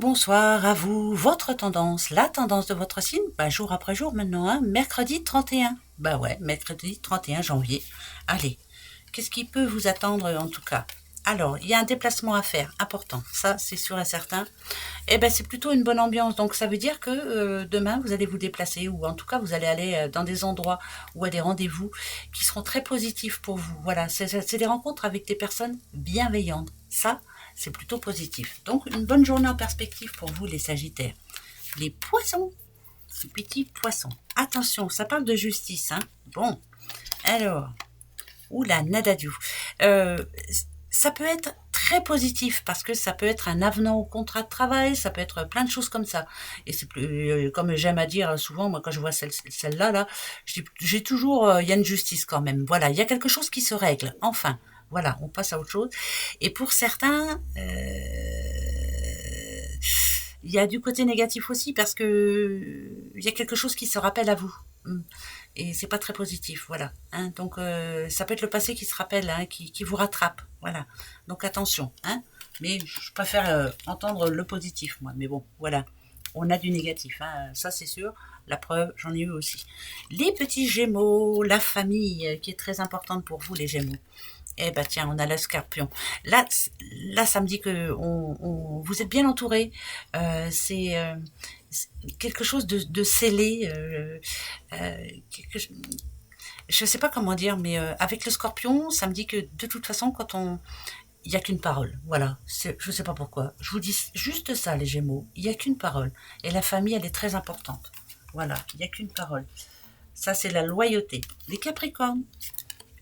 Bonsoir à vous, votre tendance, la tendance de votre signe, jour après jour maintenant, hein, mercredi 31. Bah ouais, mercredi 31 janvier. Allez, qu'est-ce qui peut vous attendre en tout cas? Alors, il y a un déplacement à faire, important, ça c'est sûr et certain. Eh ben c'est plutôt une bonne ambiance, donc ça veut dire que demain vous allez vous déplacer, ou en tout cas vous allez aller dans des endroits ou à des rendez-vous qui seront très positifs pour vous. Voilà, c'est des rencontres avec des personnes bienveillantes. Ça, c'est plutôt positif. Donc une bonne journée en perspective pour vous les Sagittaires. Les poissons, les petits poissons. Attention, ça parle de justice, hein. Bon, alors, oula, nadadiou. Euh, Ça peut être très positif parce que ça peut être un avenant au contrat de travail, ça peut être plein de choses comme ça. Et c'est plus, comme j'aime à dire souvent, moi quand je vois celle-là, là, j'ai toujours, il y a une justice quand même. Voilà, il y a quelque chose qui se règle. Enfin, voilà, on passe à autre chose. Et pour certains, il y a du côté négatif aussi parce que il y a quelque chose qui se rappelle à vous. Et c'est pas très positif, voilà. Hein. Donc ça peut être le passé qui se rappelle, hein, qui vous rattrape, voilà. Donc attention, hein. Mais je préfère entendre le positif, moi. Mais bon, voilà. On a du négatif, hein, ça c'est sûr. La preuve, j'en ai eu aussi. Les petits Gémeaux, la famille, qui est très importante pour vous, les Gémeaux. Eh ben tiens, on a le Scorpion. Là, ça me dit que vous êtes bien entouré. C'est quelque chose de scellé. Quelque, je ne sais pas comment dire, mais avec le Scorpion, ça me dit que de toute façon, il n'y a qu'une parole. Voilà. Je ne sais pas pourquoi. Je vous dis juste ça, les Gémeaux. Il n'y a qu'une parole. Et la famille, elle est très importante. Voilà. Il n'y a qu'une parole. Ça, c'est la loyauté. Les Capricornes.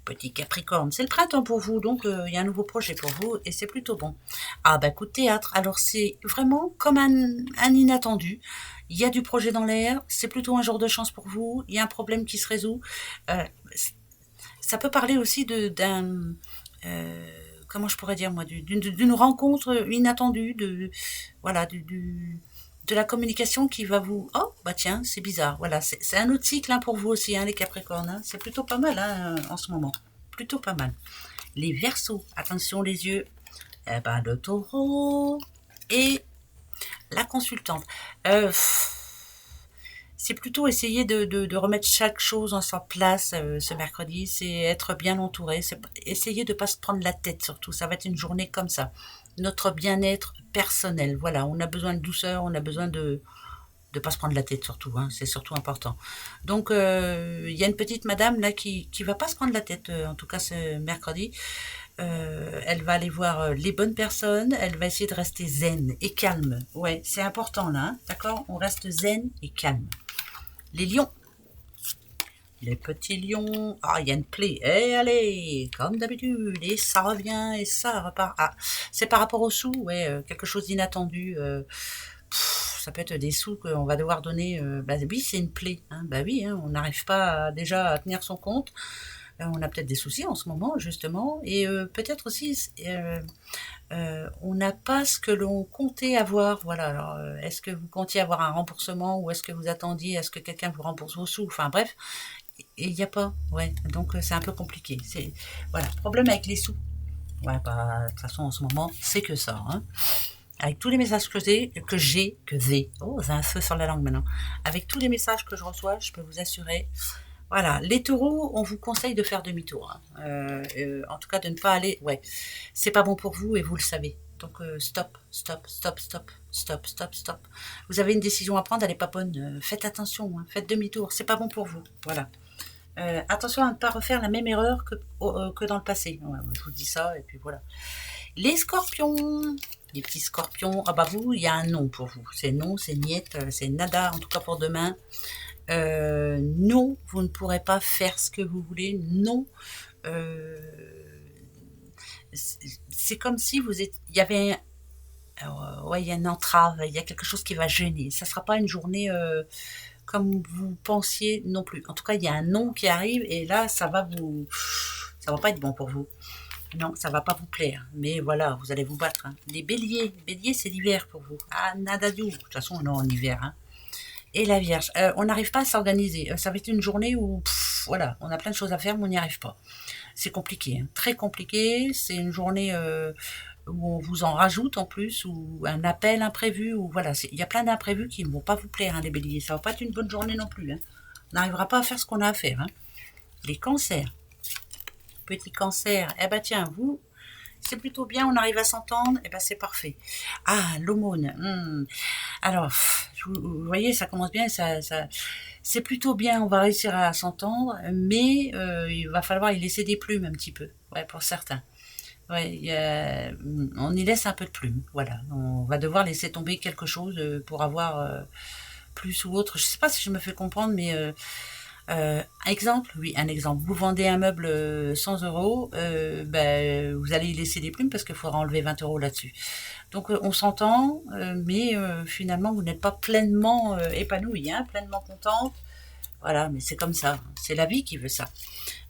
Petit Capricorne, c'est le printemps pour vous, donc il y a un nouveau projet pour vous et c'est plutôt bon. Ah bah coup de théâtre, alors c'est vraiment comme un inattendu. Il y a du projet dans l'air, c'est plutôt un jour de chance pour vous, il y a un problème qui se résout. Euh, Ça peut parler aussi d'un... comment je pourrais dire moi, d'une rencontre inattendue, voilà, de la communication qui va vous... Oh, bah tiens, c'est bizarre. Voilà, c'est un autre cycle hein, pour vous aussi, hein, les Capricornes. Hein. C'est plutôt pas mal hein, en ce moment. Plutôt pas mal. Les Verseaux, attention les yeux. Eh ben, le Taureau et la consultante. Euh, c'est plutôt essayer de remettre chaque chose en sa place ce mercredi. C'est être bien entouré. C'est essayer de ne pas se prendre la tête surtout. Ça va être une journée comme ça. Notre bien-être personnel. Voilà, on a besoin de douceur, on a besoin de pas se prendre la tête surtout, hein, c'est surtout important. Donc il y a une petite madame là qui va pas se prendre la tête, en tout cas ce mercredi. Elle va aller voir les bonnes personnes, elle va essayer de rester zen et calme. Ouais, c'est important là, hein, d'accord. On reste zen et calme. Les lions. Les petits lions. Ah, il y a une plaie. Eh, allez, comme d'habitude. Et ça revient et ça repart. Ah, c'est par rapport aux sous, ouais, quelque chose d'inattendu. Ça peut être des sous qu'on va devoir donner. Bah oui, c'est une plaie. Hein, bah oui, hein, on n'arrive pas déjà à tenir son compte. On a peut-être des soucis en ce moment, justement. Et peut-être aussi, on n'a pas ce que l'on comptait avoir. Voilà. Alors, est-ce que vous comptiez avoir un remboursement ou est-ce que vous attendiez à ce que quelqu'un vous rembourse vos sous? Enfin bref, et il n'y a pas. Ouais. Donc c'est un peu compliqué. C'est voilà, problème avec les sous. Ouais, bah de toute façon en ce moment, c'est que ça. Hein. Avec tous les messages oh, j'ai un feu sur la langue maintenant. Avec tous les messages que je reçois, je peux vous assurer. Voilà, les taureaux, on vous conseille de faire demi-tour. Hein. En tout cas, de ne pas aller. Ouais, c'est pas bon pour vous et vous le savez. Donc, stop, stop, stop, stop, stop, stop, stop. Vous avez une décision à prendre, elle n'est pas bonne. Faites attention, hein, faites demi-tour, c'est pas bon pour vous. Voilà. Attention à ne pas refaire la même erreur que dans le passé. Ouais, je vous dis ça, et puis voilà. Les scorpions, les petits scorpions, ah bah vous, il y a un non pour vous. C'est non, c'est niet, c'est nada, en tout cas pour demain. Non, vous ne pourrez pas faire ce que vous voulez. Non, euh, c'est comme si il y avait, ouais, il y a une entrave, il y a quelque chose qui va gêner. Ça sera pas une journée comme vous pensiez non plus. En tout cas, il y a un non qui arrive et là, ça va pas être bon pour vous. Non, ça va pas vous plaire. Mais voilà, vous allez vous battre. Hein. Les béliers, c'est l'hiver pour vous. Ah, nada du. De toute façon, on est en hiver. Hein. Et la Vierge, on n'arrive pas à s'organiser. Ça va être une journée où, voilà, on a plein de choses à faire, mais on n'y arrive pas. C'est compliqué, hein, très compliqué. C'est une journée où on vous en rajoute en plus, ou un appel imprévu, ou voilà, il y a plein d'imprévus qui ne vont pas vous plaire, hein, les béliers. Ça va pas être une bonne journée non plus. Hein. On n'arrivera pas à faire ce qu'on a à faire. Hein. Les cancers. Petit cancer, eh ben tiens, vous, c'est plutôt bien, on arrive à s'entendre, eh ben c'est parfait. Ah, l'aumône. Alors, vous voyez, ça commence bien, c'est plutôt bien, on va réussir à s'entendre, mais il va falloir y laisser des plumes un petit peu, ouais, pour certains. Ouais, on y laisse un peu de plumes, voilà. On va devoir laisser tomber quelque chose pour avoir plus ou autre. Je sais pas si je me fais comprendre, mais exemple, oui, un exemple. Vous vendez un meuble 100 euros, ben, vous allez y laisser des plumes parce qu'il faudra enlever 20 euros là-dessus. Donc on s'entend, mais finalement vous n'êtes pas pleinement épanoui, hein, pleinement contente. Voilà, mais c'est comme ça, c'est la vie qui veut ça.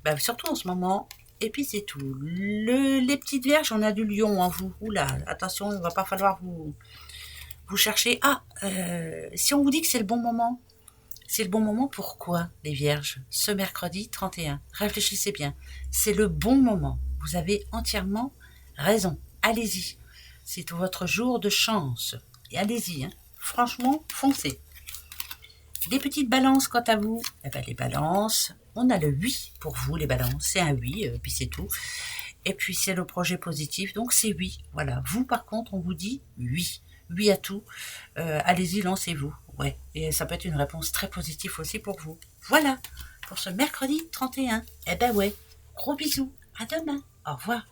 Ben, surtout en ce moment. Et puis c'est tout. Les petites vierges, on a du lion en vous. Oula, attention, il ne va pas falloir vous chercher. Ah, si on vous dit que c'est le bon moment, c'est le bon moment, pourquoi, les vierges? Ce mercredi 31. Réfléchissez bien. C'est le bon moment. Vous avez entièrement raison. Allez-y. C'est votre jour de chance. Et allez-y, hein. Franchement, foncez. Les petites balances, quant à vous, eh ben, les balances, on a le oui pour vous, les balances. C'est un oui, puis c'est tout. Et puis c'est le projet positif, donc c'est oui. Voilà. Vous, par contre, on vous dit oui. Oui à tout. Allez-y, lancez-vous. Ouais. Et ça peut être une réponse très positive aussi pour vous. Voilà. Pour ce mercredi 31. Eh ben ouais. Gros bisous. À demain. Au revoir.